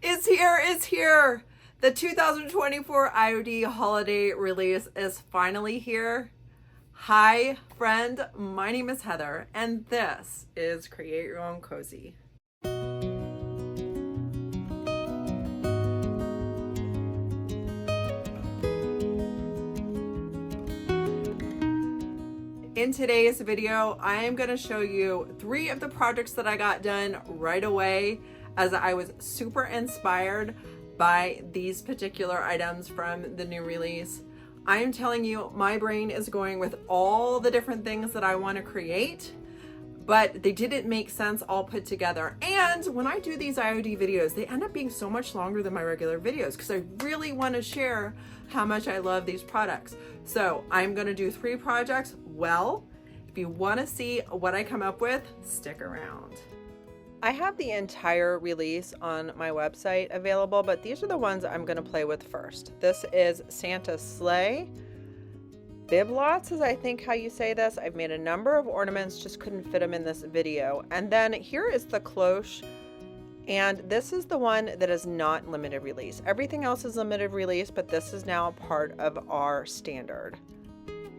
It's here. The 2024 IOD holiday release is finally here. Hi, friend. My name is Heather, and this is Create Your Own Cozy. In today's video, I am going to show you 3 of the projects that I got done right away as I was super inspired by these particular items from the new release. I am telling you, my brain is going with all the different things that I want to create, but they didn't make sense all put together. And when I do these IOD videos, they end up being so much longer than my regular videos because I really want to share how much I love these products. So I'm going to do 3 projects. Well, if you want to see what I come up with, stick around. I have the entire release on my website available, but these are the ones I'm going to play with first. This is Santa's Sleigh. Biblots is, I think, how you say this. I've made a number of ornaments, just couldn't fit them in this video. And then here is the cloche, and this is the one that is not limited release. Everything else is limited release, but this is now part of our standard.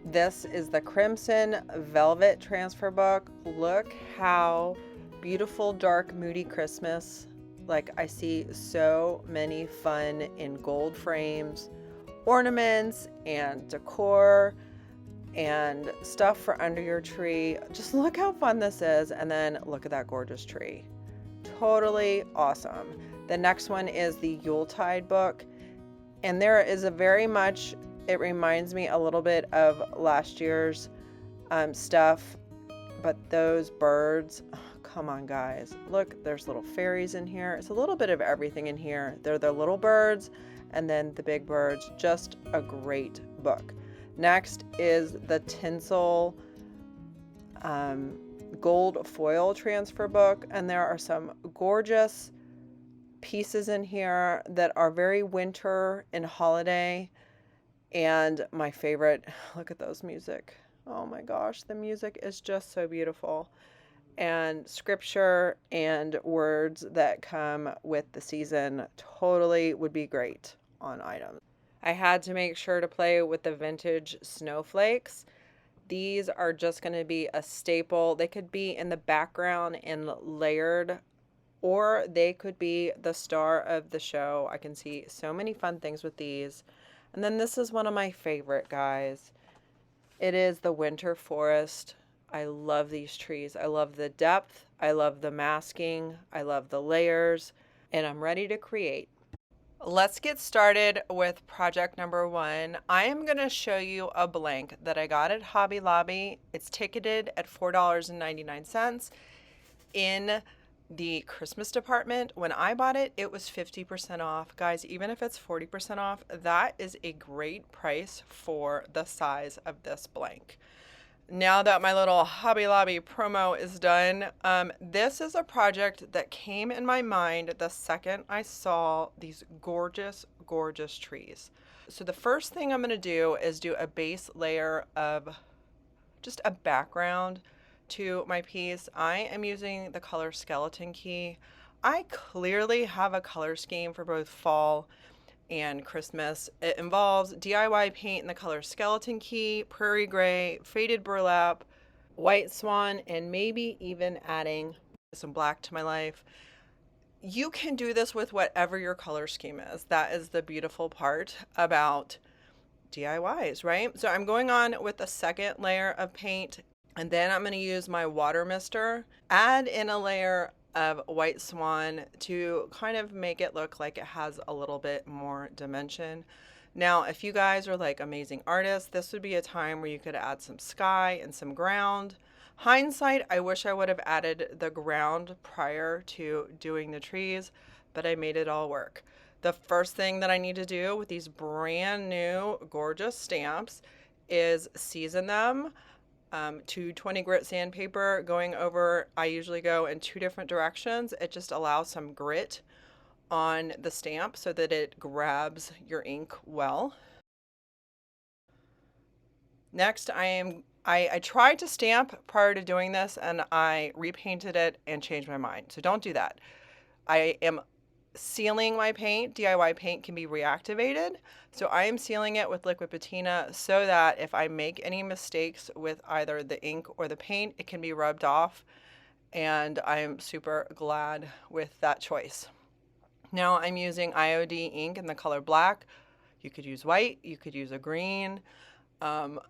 This is the Crimson Velvet Transfer Book. Look how beautiful, dark, moody Christmas. Like, I see so many fun in gold frames, ornaments and decor and stuff for under your tree. Just look how fun this is. And then look at that gorgeous tree. Totally awesome. The next one is the Yuletide book. And there is a very much, it reminds me a little bit of last year's stuff, but those birds, oh, come on guys, look, there's little fairies in here. It's a little bit of everything in here. They're the little birds and then the big birds. Just a great book. Next is the Tinsel gold foil transfer book, and there are some gorgeous pieces in here that are very winter and holiday. And my favorite, look at those music. Oh my gosh, the music is just so beautiful. And scripture and words that come with the season totally would be great on items. I had to make sure to play with the vintage snowflakes. These are just going to be a staple. They could be in the background and layered, or they could be the star of the show. I can see so many fun things with these. And then this is one of my favorite, guys. It is the Winter Forest. I love these trees. I love the depth. I love the masking. I love the layers. And I'm ready to create. Let's get started with project number 1. I am going to show you a blank that I got at Hobby Lobby. It's ticketed at $4.99 in the Christmas department. When I bought it, it was 50% off. Guys, even if it's 40% off, that is a great price for the size of this blank. Now that my little Hobby Lobby promo is done, this is a project that came in my mind the second I saw these gorgeous, gorgeous trees. So the first thing I'm going to do is do a base layer of just a background to my piece. I am using the color Skeleton Key. I clearly have a color scheme for both fall and Christmas. It involves DIY paint in the color Skeleton Key, Prairie Gray, faded burlap, white Swan, and maybe even adding some black to my life. You can do this with whatever your color scheme is. That is the beautiful part about DIYs, right? So I'm going on with a second layer of paint, and then I'm going to use my water mister, add in a layer of white Swan to kind of make it look like it has a little bit more dimension. Now, if you guys are like amazing artists, this would be a time where you could add some sky and some ground. Hindsight, I wish I would have added the ground prior to doing the trees, but I made it all work. The first thing that I need to do with these brand new gorgeous stamps is season them. 220 grit sandpaper going over. I usually go in 2 different directions. It just allows some grit on the stamp so that it grabs your ink well. Next, I tried to stamp prior to doing this, and I repainted it and changed my mind. So don't do that. I am sealing my paint, DIY paint can be reactivated. So I am sealing it with liquid patina so that if I make any mistakes with either the ink or the paint, it can be rubbed off. And I'm super glad with that choice. Now I'm using IOD ink in the color black. You could use white, you could use a green,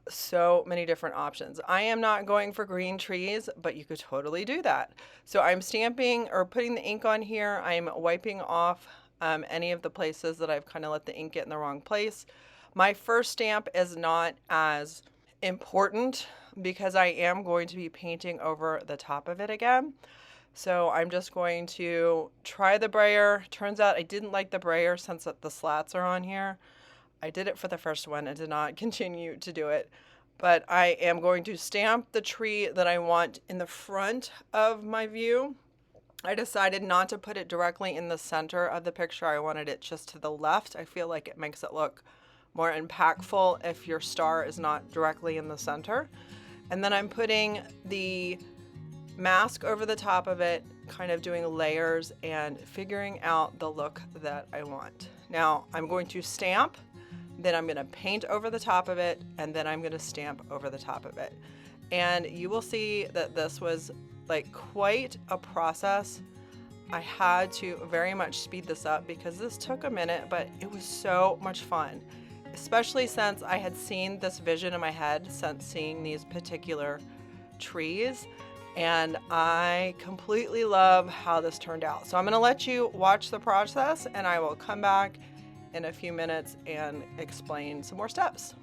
so many different options. I am not going for green trees, but you could totally do that. So I'm stamping or putting the ink on here. I'm wiping off any of the places that I've kind of let the ink get in the wrong place. My first stamp is not as important because I am going to be painting over the top of it again. So I'm just going to try the brayer. Turns out I didn't like the brayer since the slats are on here. I did it for the first one and did not continue to do it. But I am going to stamp the tree that I want in the front of my view. I decided not to put it directly in the center of the picture. I wanted it just to the left. I feel like it makes it look more impactful if your star is not directly in the center. And then I'm putting the mask over the top of it, kind of doing layers and figuring out the look that I want. Now I'm going to stamp, then I'm going to paint over the top of it, and then I'm going to stamp over the top of it. And you will see that this was like quite a process. I had to very much speed this up because this took a minute, but it was so much fun, especially since I had seen this vision in my head since seeing these particular trees. And I completely love how this turned out. So I'm going to let you watch the process, and I will come back in a few minutes and explain some more steps.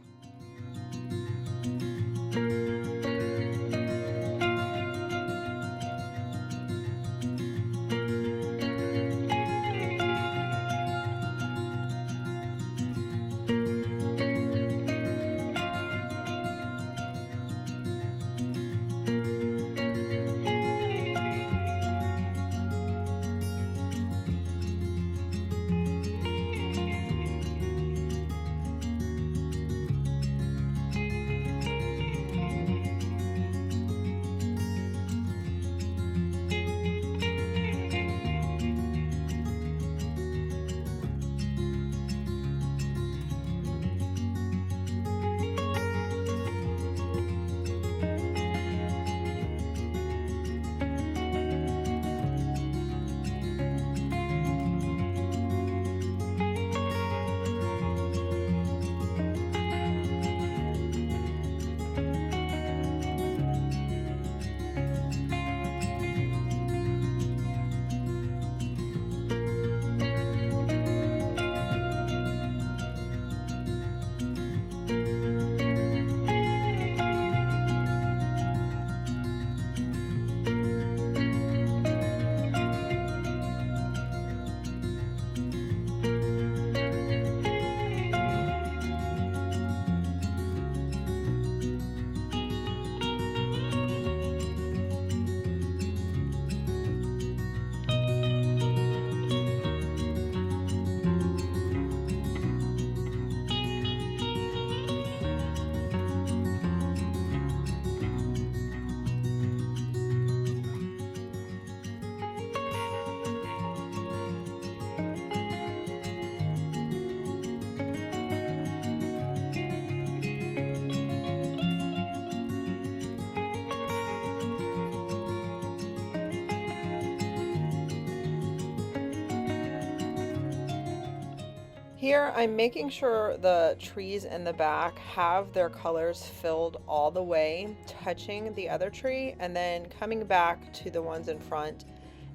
Here I'm making sure the trees in the back have their colors filled all the way, touching the other tree, and then coming back to the ones in front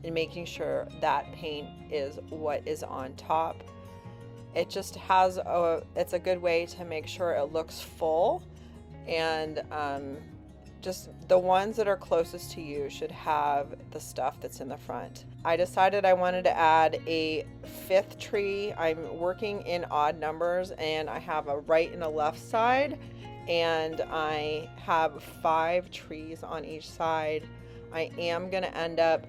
and making sure that paint is what is on top. It just has it's a good way to make sure it looks full, and just the ones that are closest to you should have the stuff that's in the front. I decided I wanted to add a fifth tree. I'm working in odd numbers, and I have a right and a left side, and I have 5 trees on each side. I am going to end up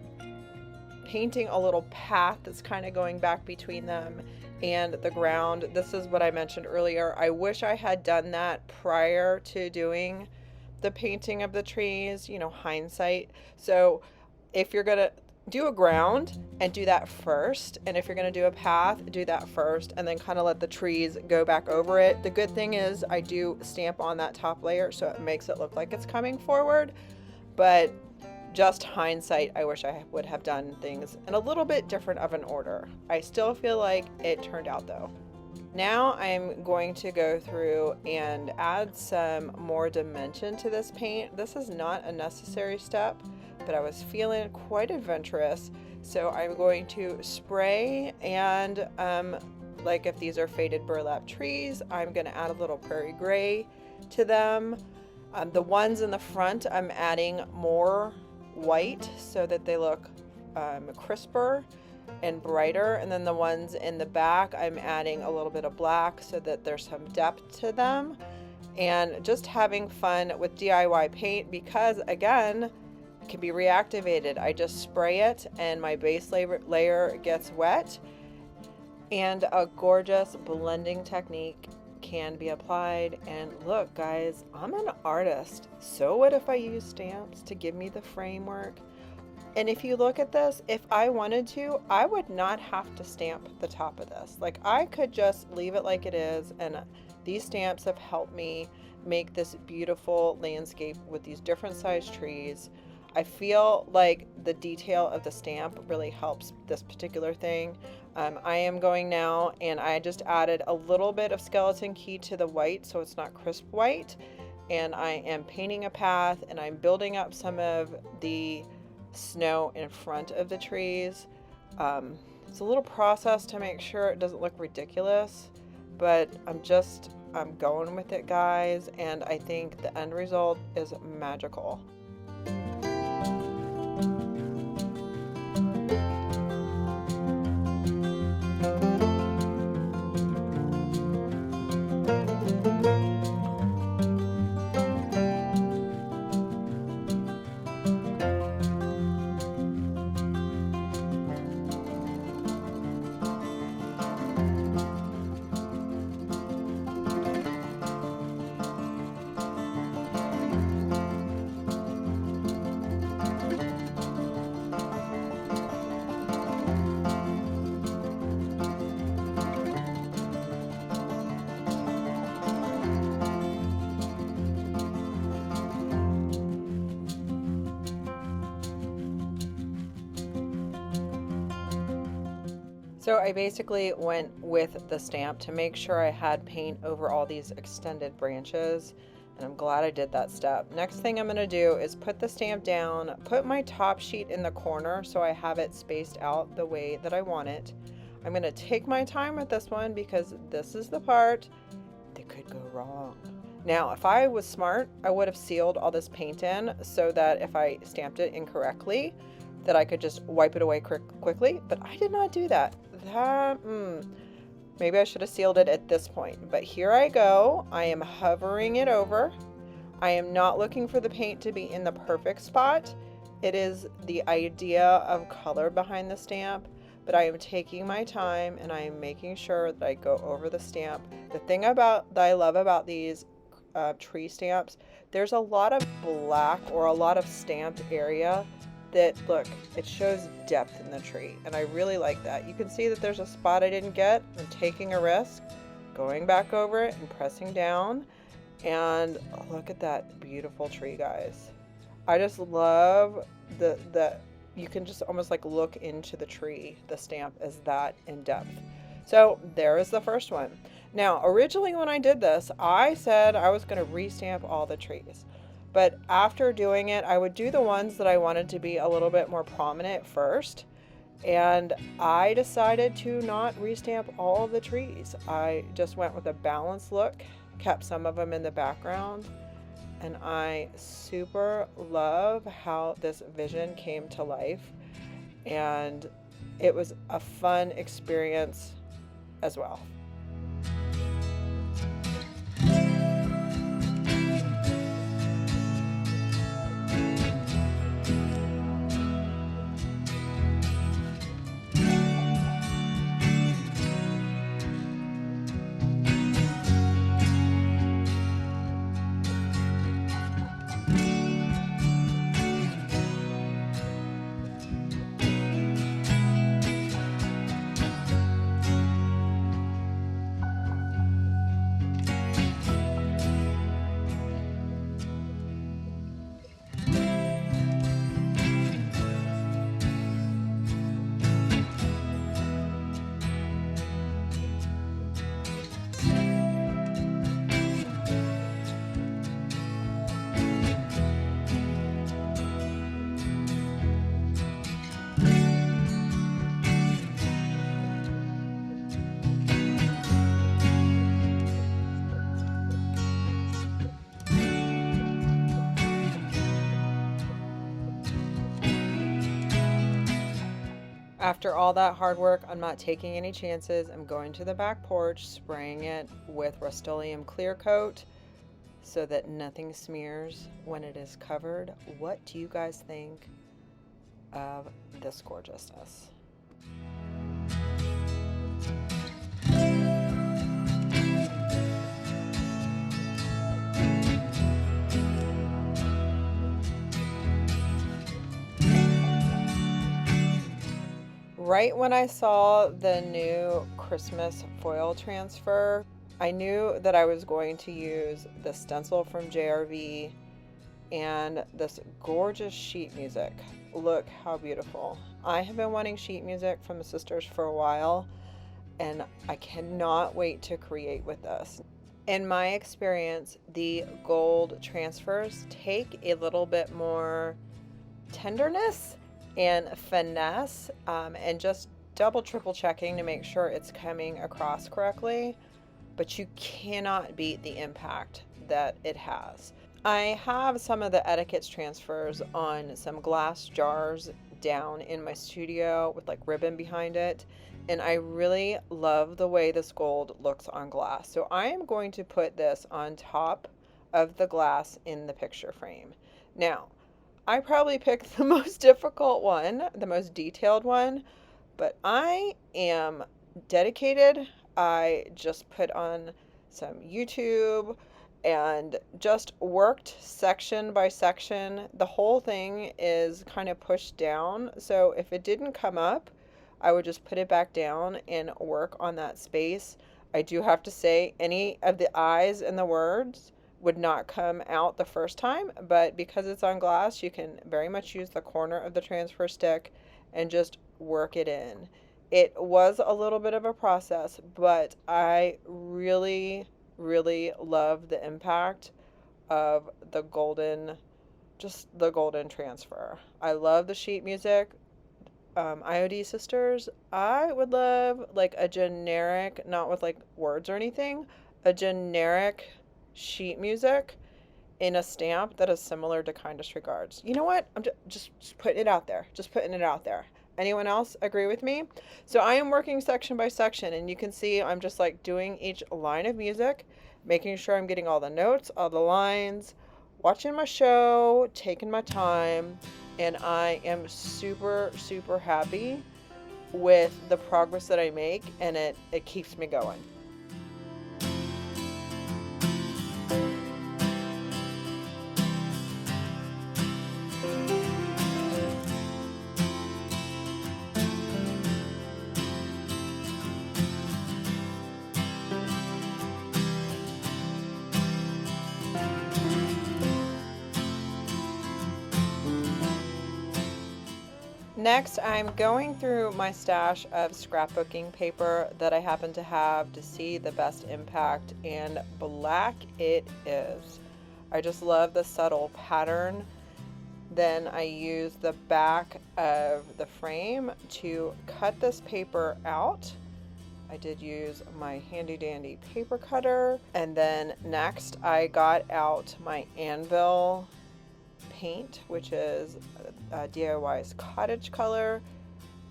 painting a little path that's kind of going back between them and the ground. This is what I mentioned earlier. I wish I had done that prior to doing the painting of the trees, you know, hindsight. So if you're gonna do a ground and do that first. And if you're going to do a path, do that first and then kind of let the trees go back over it. The good thing is I do stamp on that top layer, so it makes it look like it's coming forward. But just hindsight, I wish I would have done things in a little bit different of an order. I still feel like it turned out though. Now I'm going to go through and add some more dimension to this paint. This is not a necessary step, but I was feeling quite adventurous. So I'm going to spray and like if these are faded burlap trees, I'm going to add a little Prairie Gray to them. The ones in the front, I'm adding more white so that they look crisper and brighter, and then the ones in the back I'm adding a little bit of black so that there's some depth to them. And just having fun with DIY paint, because again, it can be reactivated. I just spray it and my base layer gets wet and a gorgeous blending technique can be applied. And look guys, I'm an artist, so what if I use stamps to give me the framework? And if you look at this, if I wanted to, I would not have to stamp the top of this. Like I could just leave it like it is, and these stamps have helped me make this beautiful landscape with these different sized trees. I feel like the detail of the stamp really helps this particular thing. I am going now and I just added a little bit of skeleton key to the white so it's not crisp white. And I am painting a path and I'm building up some of the snow in front of the trees. It's a little process to make sure it doesn't look ridiculous, but I'm going with it guys, and I think the end result is magical. So I basically went with the stamp to make sure I had paint over all these extended branches, and I'm glad I did that step. Next thing I'm going to do is put the stamp down, put my top sheet in the corner so I have it spaced out the way that I want it. I'm going to take my time with this one because this is the part that could go wrong. Now, if I was smart, I would have sealed all this paint in so that if I stamped it incorrectly, that I could just wipe it away quickly, but I did not do that. Maybe I should have sealed it at this point, but here I go. I am hovering it over. I am not looking for the paint to be in the perfect spot. It is the idea of color behind the stamp, but I am taking my time and I am making sure that I go over the stamp. The thing that I love about these tree stamps, there's a lot of black or a lot of stamped area that, look, it shows depth in the tree, and I really like that. You can see that there's a spot I didn't get. I'm taking a risk, going back over it and pressing down, and look at that beautiful tree, guys. I just love the you can just almost like look into the tree. The stamp is that in depth. So there is the first one. Now, originally when I did this, I said I was going to restamp all the trees. But after doing it, I would do the ones that I wanted to be a little bit more prominent first. And I decided to not restamp all of the trees. I just went with a balanced look, kept some of them in the background. And I super love how this vision came to life. And it was a fun experience as well. After all that hard work, I'm not taking any chances. I'm going to the back porch, spraying it with Rust-Oleum clear coat so that nothing smears when it is covered. What do you guys think of this gorgeousness? Right when I saw the new Christmas foil transfer, I knew that I was going to use the stencil from JRV and this gorgeous sheet music. Look how beautiful. I have been wanting sheet music from the sisters for a while, and I cannot wait to create with this. In my experience, the gold transfers take a little bit more tenderness and finesse, and just double triple checking to make sure it's coming across correctly, but you cannot beat the impact that it has. I have some of the etiquette transfers on some glass jars down in my studio with like ribbon behind it, and I really love the way this gold looks on glass. So I am going to put this on top of the glass in the picture frame. Now, I probably picked the most difficult one, the most detailed one, but I am dedicated. I just put on some YouTube and just worked section by section. The whole thing is kind of pushed down, so if it didn't come up, I would just put it back down and work on that space. I do have to say, any of the eyes and the words would not come out the first time, but because it's on glass, you can very much use the corner of the transfer stick and just work it in. It was a little bit of a process, but I really, really love the impact of the golden, just the golden transfer. I love the sheet music. IOD sisters, I would love like a generic, not with like words or anything, a generic sheet music in a stamp that is similar to Kindest Regards. You know what? I'm just putting it out there. Just putting it out there. Anyone else agree with me? So I am working section by section, and you can see I'm just like doing each line of music, making sure I'm getting all the notes, all the lines, watching my show, taking my time, and I am super, super happy with the progress that I make, and it keeps me going. Next, I'm going through my stash of scrapbooking paper that I happen to have to see the best impact, and black it is. I just love the subtle pattern. Then I use the back of the frame to cut this paper out. I did use my handy dandy paper cutter, and then next I got out my anvil paint, which is DIY's cottage color,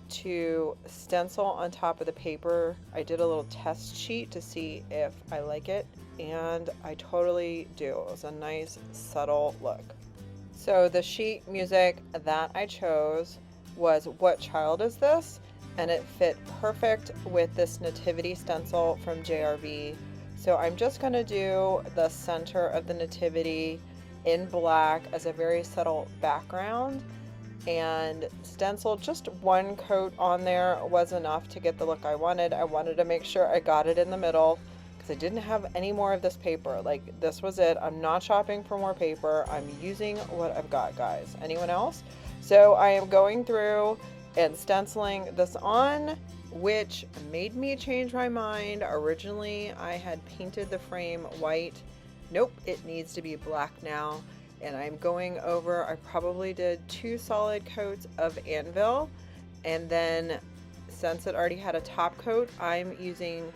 to stencil on top of the paper. I did a little test sheet to see if I like it, and I totally do. It was a nice subtle look. So the sheet music that I chose was What Child Is This? And it fit perfect with this Nativity stencil from JRV. So I'm just going to do the center of the Nativity in black as a very subtle background, and stencil just one coat on there was enough to get the look I wanted. I wanted to make sure I got it in the middle because I didn't have any more of this paper. Like, this was it. I'm not shopping for more paper. I'm using what I've got, guys. Anyone else? So I am going through and stenciling this on, which made me change my mind. Originally, I had painted the frame white. Nope, it needs to be black now. And I'm going over, I probably did 2 solid coats of anvil, and then since it already had a top coat, I'm using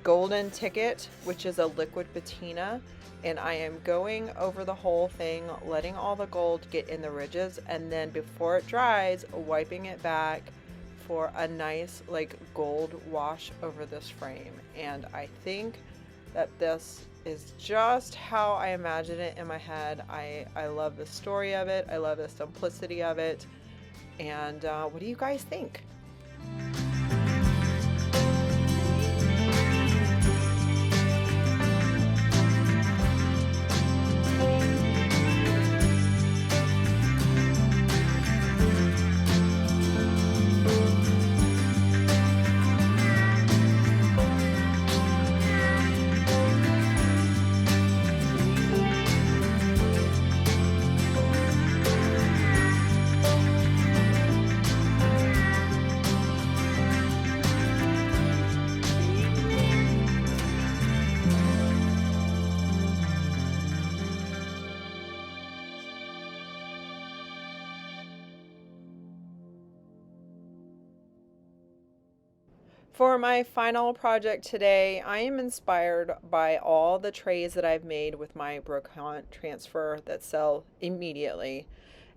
golden ticket, which is a liquid patina, and I am going over the whole thing, letting all the gold get in the ridges, and then before it dries, wiping it back for a nice like gold wash over this frame. And I think that this is just how I imagine it in my head. I love the story of it. I love the simplicity of it. And what do you guys think? For my final project today, I am inspired by all the trays that I've made with my brocante transfer that sell immediately.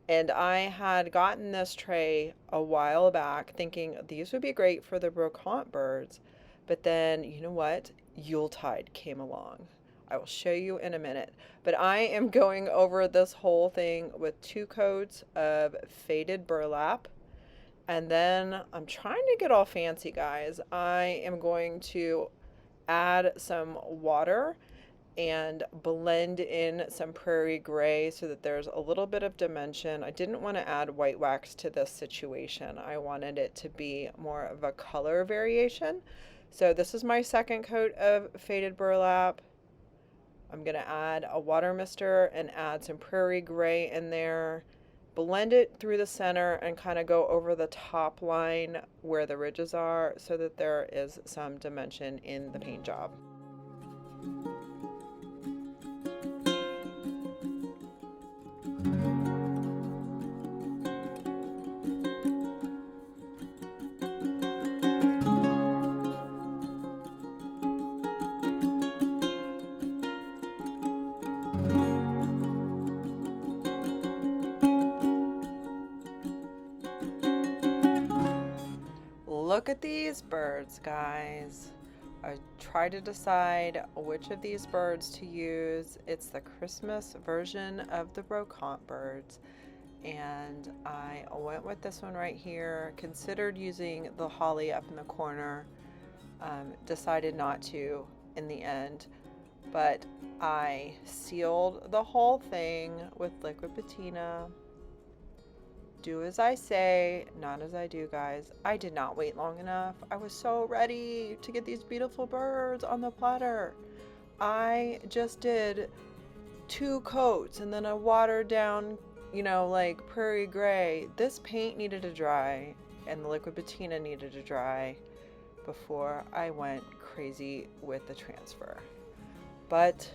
And I had gotten this tray a while back thinking these would be great for the brocante birds. But then, you know what? Yuletide came along. I will show you in a minute. But I am going over this whole thing with 2 coats of faded burlap. And then I'm trying to get all fancy, guys. I am going to add some water and blend in some Prairie Gray so that there's a little bit of dimension. I didn't want to add white wax to this situation. I wanted it to be more of a color variation. So this is my second coat of faded burlap. I'm going to add a water mister and add some Prairie Gray in there. Blend it through the center and kind of go over the top line where the ridges are so that there is some dimension in the paint job. Look at these birds, guys. I tried to decide which of these birds to use. It's the Christmas version of the brocante birds. And I went with this one right here. Considered using the holly up in the corner. Decided not to in the end. But I sealed the whole thing with liquid patina. Do as I say, not as I do, guys. I did not wait long enough. I was so ready to get these beautiful birds on the platter. I just did 2 coats and then a watered down, like Prairie Gray. This paint needed to dry and the liquid patina needed to dry before I went crazy with the transfer. But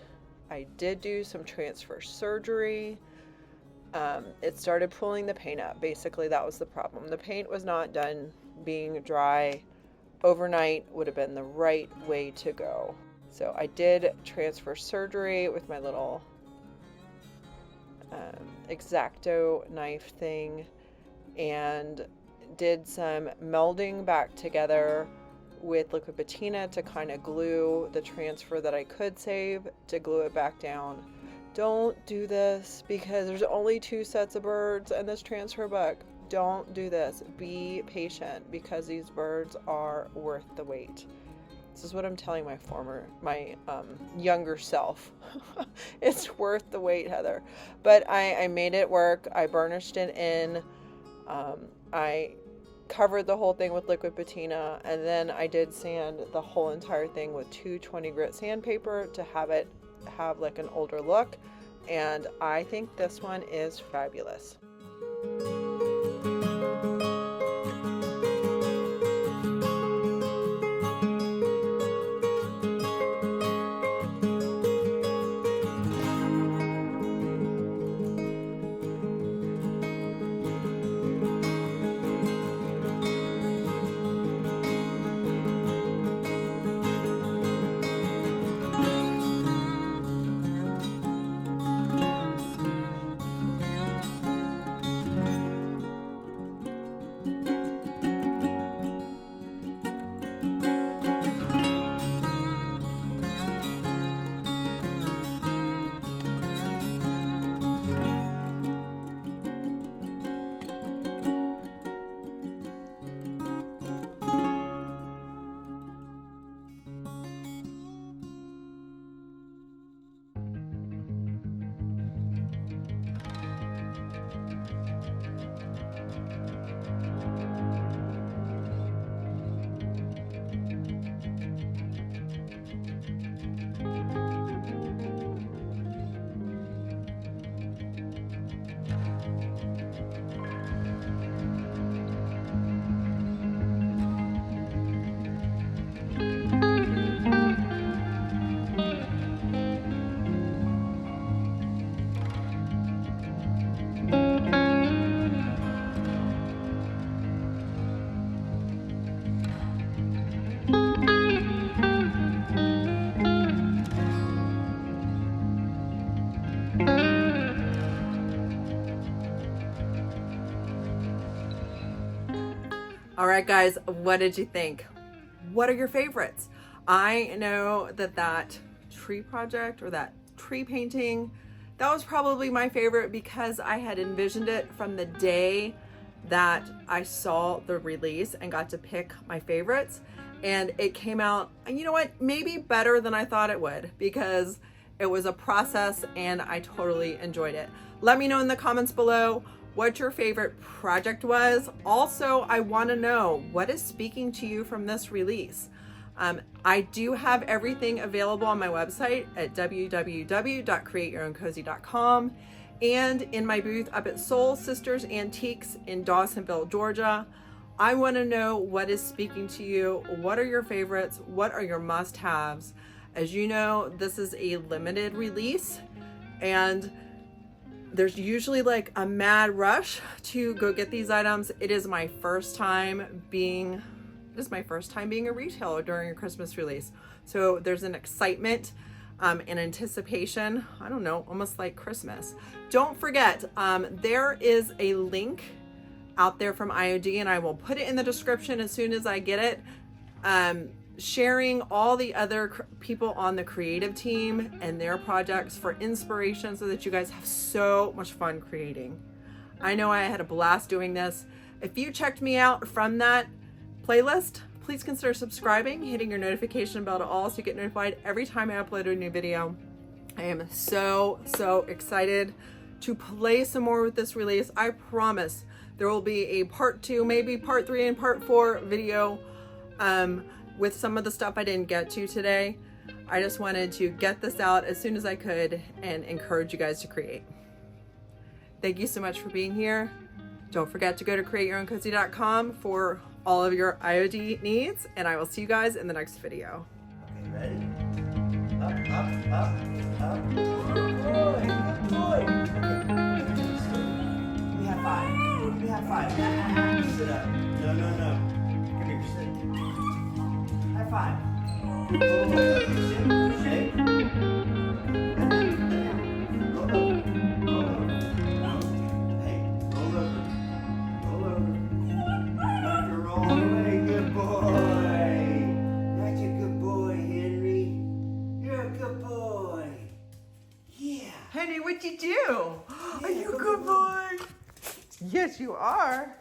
I did do some transfer surgery. It started pulling the paint up. Basically, that was the problem. The paint was not done being dry overnight. Would have been the right way to go. So I did transfer surgery with my little X-Acto knife thing and did some melding back together with liquid patina to kind of glue the transfer that I could save to glue it back down. Don't do this because there's only 2 sets of birds in this transfer book. Don't do this. Be patient because these birds are worth the wait. This is what I'm telling my younger self. It's worth the wait, Heather. But I made it work. I burnished it in. I covered the whole thing with liquid patina, and then I did sand the whole entire thing with 220 grit sandpaper to have like an older look, and I think this one is fabulous. right, guys, what did you think? What are your favorites? I know that tree project or that tree painting, that was probably my favorite because I had envisioned it from the day that I saw the release and got to pick my favorites. And it came out, and you know what, maybe better than I thought it would, because it was a process and I totally enjoyed it. Let me know in the comments below what your favorite project was. Also, I want to know what is speaking to you from this release. I do have everything available on my website at www.createyourowncozy.com and in my booth up at Soul Sisters Antiques in Dawsonville, Georgia. I want to know what is speaking to you. What are your favorites? What are your must-haves? As you know, this is a limited release and there's usually like a mad rush to go get these items. It is my first time being a retailer during a Christmas release. So there's an excitement and anticipation, I don't know, almost like Christmas. Don't forget, there is a link out there from IOD, and I will put it in the description as soon as I get it, sharing all the other people on the creative team and their projects for inspiration so that you guys have so much fun creating. I know I had a blast doing this. If you checked me out from that playlist, please consider subscribing, hitting your notification bell to all so you get notified every time I upload a new video. I am so excited to play some more with this release. I promise there will be a part 2, maybe part 3 and part 4 video with some of the stuff I didn't get to today. I just wanted to get this out as soon as I could and encourage you guys to create. Thank you so much for being here. Don't forget to go to createyourowncozy.com for all of your IOD needs, and I will see you guys in the next video. Okay, ready? Up. Good boy. We have 5. Sit up. No. Come here, sit. High 5. Shake. Roll over. Hey, roll over. Roll away, good boy. That's a good boy, Henry. You're a good boy. Yeah. Henry, what'd you do? Are you a good boy? Yes, you are.